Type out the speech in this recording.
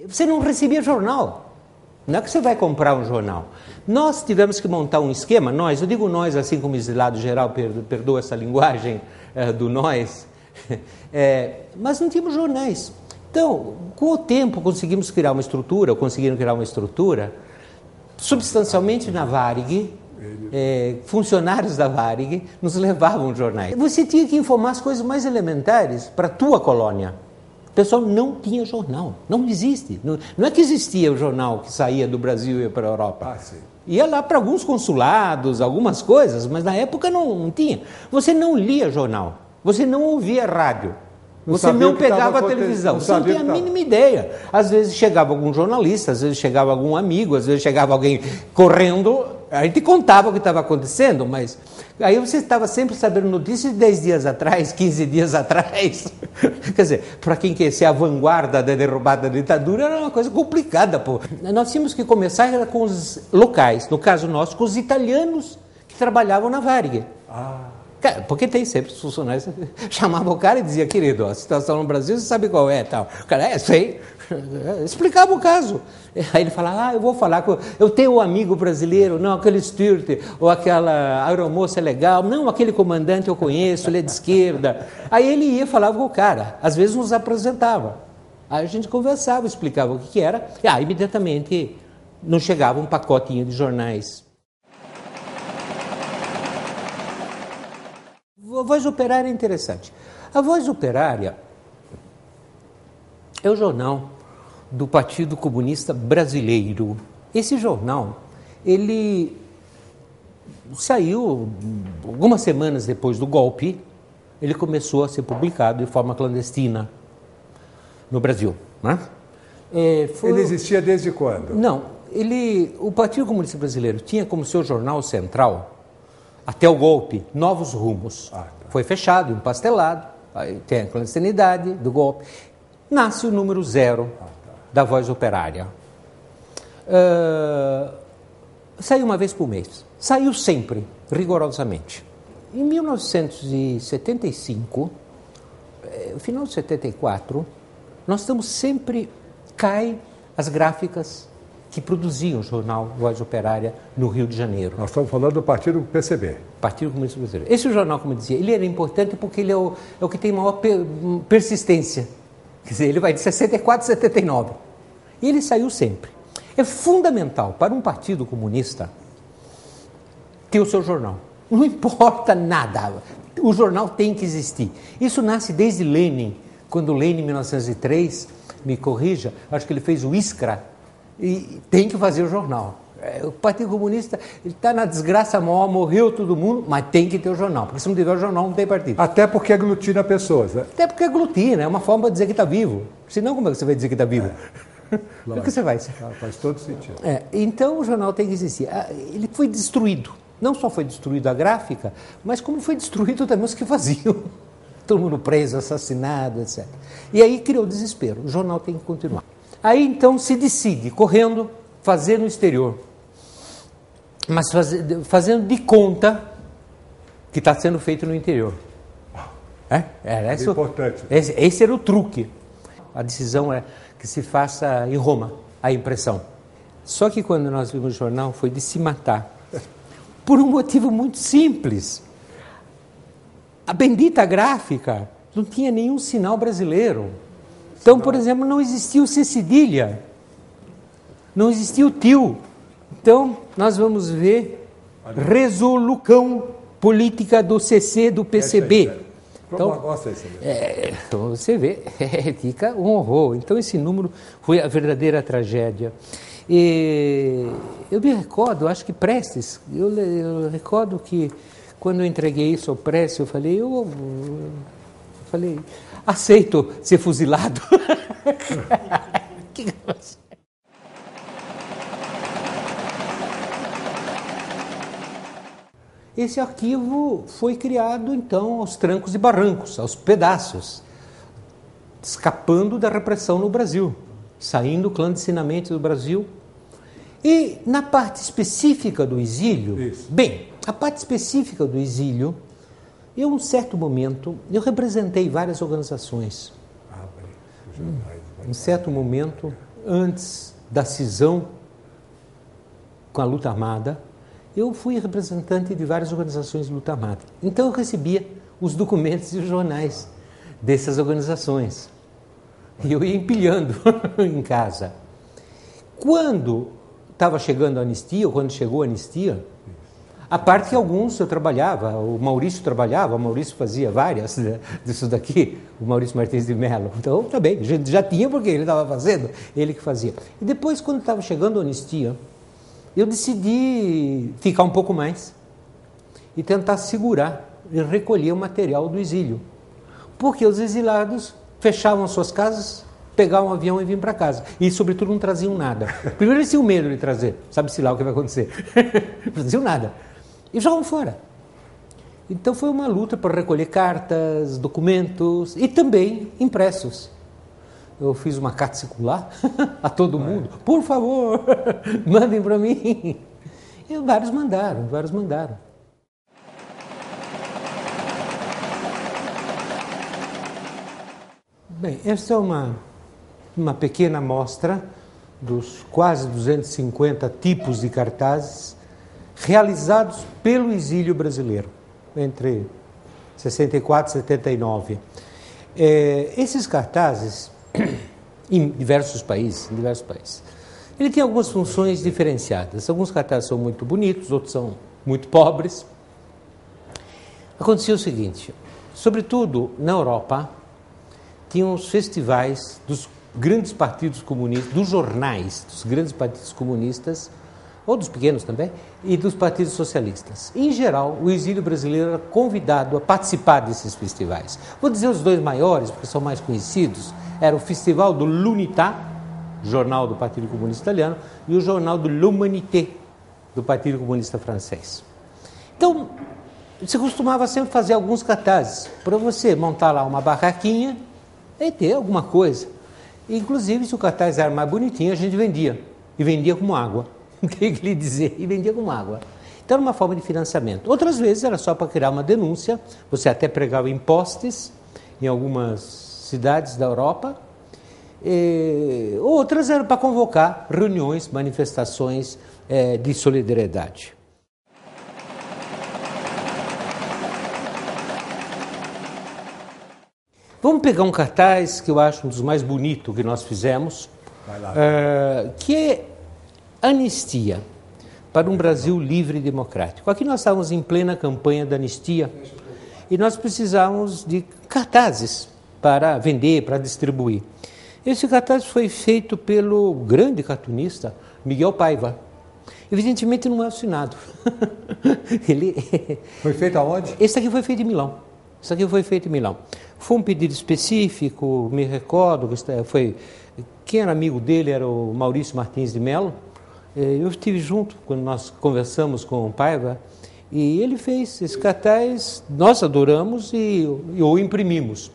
você não recebia jornal. Não é que você vai comprar um jornal. Nós tivemos que montar um esquema, eu digo nós assim como exilado geral, perdoa essa linguagem do nós, mas não tínhamos jornais. Então, com o tempo conseguimos criar uma estrutura, substancialmente na Varig, funcionários da Varig nos levavam jornais. Você tinha que informar as coisas mais elementares para a tua colônia. O pessoal não tinha jornal, não existe. Não é que existia o jornal que saía do Brasil e ia para a Europa. Ia lá para alguns consulados, algumas coisas, mas na época não tinha. Você não lia jornal, você não ouvia rádio. Você não pegava a televisão, você não tinha a mínima ideia. Às vezes chegava algum jornalista, às vezes chegava algum amigo, às vezes chegava alguém correndo, a gente contava o que estava acontecendo, mas aí você estava sempre sabendo notícias de 10 dias atrás, 15 dias atrás. Quer dizer, para quem quer ser a vanguarda da derrubada da ditadura, era uma coisa complicada, pô. Nós tínhamos que começar com os locais, no caso nosso, com os italianos que trabalhavam na Varig. Porque tem sempre os funcionários, chamava o cara e dizia, querido, a situação no Brasil, você sabe qual é, tal. O cara, sei, explicava o caso. Aí ele falava, eu vou falar, eu tenho um amigo brasileiro, não, aquele Sturt, ou aquela aeromoça é legal, não, aquele comandante eu conheço, ele é de esquerda. Aí ele ia, falava com o cara, às vezes nos apresentava. Aí a gente conversava, explicava o que era, e imediatamente não chegava um pacotinho de jornais. A Voz Operária é interessante. A Voz Operária é o jornal do Partido Comunista Brasileiro. Esse jornal, ele saiu algumas semanas depois do golpe, ele começou a ser publicado de forma clandestina no Brasil. Né? Ele existia desde quando? Não, o Partido Comunista Brasileiro tinha como seu jornal central, até o golpe, Novos Rumos. Foi fechado, empastelado, aí tem a clandestinidade do golpe. Nasce o número 0 da Voz Operária. Saiu uma vez por mês. Saiu sempre, rigorosamente. Em 1975, no final de 74, nós estamos sempre... Cai as gráficas que produziam o jornal Voz Operária no Rio de Janeiro. Nós estamos falando do Partido PCB. Partido Comunista Brasileiro. Esse jornal, como eu dizia, ele era importante porque ele é o que tem maior persistência. Quer dizer, ele vai de 64 a 79. E ele saiu sempre. É fundamental para um partido comunista ter o seu jornal. Não importa nada. O jornal tem que existir. Isso nasce desde Lenin. Quando Lenin, em 1903, me corrija, acho que ele fez o Iskra, e tem que fazer o jornal. O Partido Comunista está na desgraça maior, morreu todo mundo, mas tem que ter o jornal, porque se não tiver o jornal, não tem partido. Até porque aglutina pessoas, né? Até porque aglutina, é uma forma de dizer que está vivo. Senão, como é que você vai dizer que está vivo? O que você vai? Faz todo sentido. Então, o jornal tem que existir. Ele foi destruído. Não só foi destruído a gráfica, mas como foi destruído também os que faziam. Todo mundo preso, assassinado, etc. E aí criou desespero. O jornal tem que continuar. Aí, então, se decide, correndo, fazer no exterior. Mas fazendo de conta que está sendo feito no interior. É importante. Esse era o truque. A decisão é que se faça em Roma, a impressão. Só que quando nós vimos o jornal, foi de se matar. Por um motivo muito simples. A bendita gráfica não tinha nenhum sinal brasileiro. Então, por exemplo, não existia o C cedilha, não existia o tio. Então, nós vamos ver resolução política do CC, do PCB. Então, você vê, fica um horror. Então, esse número foi a verdadeira tragédia. E eu me recordo, acho que Prestes, eu recordo que quando eu entreguei isso ao Prestes, eu falei, aceito ser fuzilado. Esse arquivo foi criado, então, aos trancos e barrancos, aos pedaços, escapando da repressão no Brasil, saindo clandestinamente do Brasil. E na parte específica do exílio, a parte específica do exílio, em um certo momento, eu representei várias organizações. Em certo momento, antes da cisão com a luta armada, eu fui representante de várias organizações de luta armada. Então eu recebia os documentos e os jornais dessas organizações. E eu ia empilhando em casa. Quando estava chegando a anistia, ou quando chegou a anistia, a parte que alguns eu trabalhava, o Maurício fazia várias disso daqui, o Maurício Martins de Mello. Então, também, já tinha porque ele estava fazendo, ele que fazia. E depois, quando estava chegando a anistia, eu decidi ficar um pouco mais e tentar segurar e recolher o material do exílio. Porque os exilados fechavam suas casas, pegavam um avião e vinham para casa. E, sobretudo, não traziam nada. Primeiro eles tinham medo de trazer, sabe-se lá o que vai acontecer. Não traziam nada. E jogavam fora. Então foi uma luta para recolher cartas, documentos e também impressos. Eu fiz uma carta circular a todo mundo. Por favor, mandem para mim. E vários mandaram. Bem, esta é uma pequena amostra dos quase 250 tipos de cartazes realizados pelo exílio brasileiro, entre 64 e 79. Esses cartazes, em diversos países, ele tem algumas funções diferenciadas. Alguns cartazes são muito bonitos, outros são muito pobres. Acontecia o seguinte, sobretudo na Europa, tinham os festivais dos grandes partidos comunistas, dos jornais dos grandes partidos comunistas, ou dos pequenos também, e dos partidos socialistas. Em geral, o exílio brasileiro era convidado a participar desses festivais. Vou dizer os dois maiores, porque são mais conhecidos. Era o Festival do l'Unità, jornal do Partido Comunista Italiano, e o jornal do L'Humanité, do Partido Comunista Francês. Então, se costumava sempre fazer alguns cartazes, para você montar lá uma barraquinha e ter alguma coisa. Inclusive, se o cartaz era mais bonitinho, a gente vendia. E vendia como água. O que ele queria dizer? E vendia como água. Então, era uma forma de financiamento. Outras vezes era só para criar uma denúncia. Você até pregava em postes em algumas cidades da Europa. Outras eram para convocar reuniões, manifestações de solidariedade. Vamos pegar um cartaz que eu acho um dos mais bonitos que nós fizemos, que é anistia para um Brasil livre e democrático. Aqui nós estávamos em plena campanha da anistia e nós precisávamos de cartazes para vender, para distribuir. Esse cartaz foi feito pelo grande cartunista Miguel Paiva. Evidentemente não é assinado. Foi feito aonde? Esse aqui foi feito em Milão. Foi um pedido específico, me recordo, quem era amigo dele era o Maurício Martins de Mello. Eu estive junto quando nós conversamos com o Paiva e ele fez esse cartaz, nós adoramos e o imprimimos.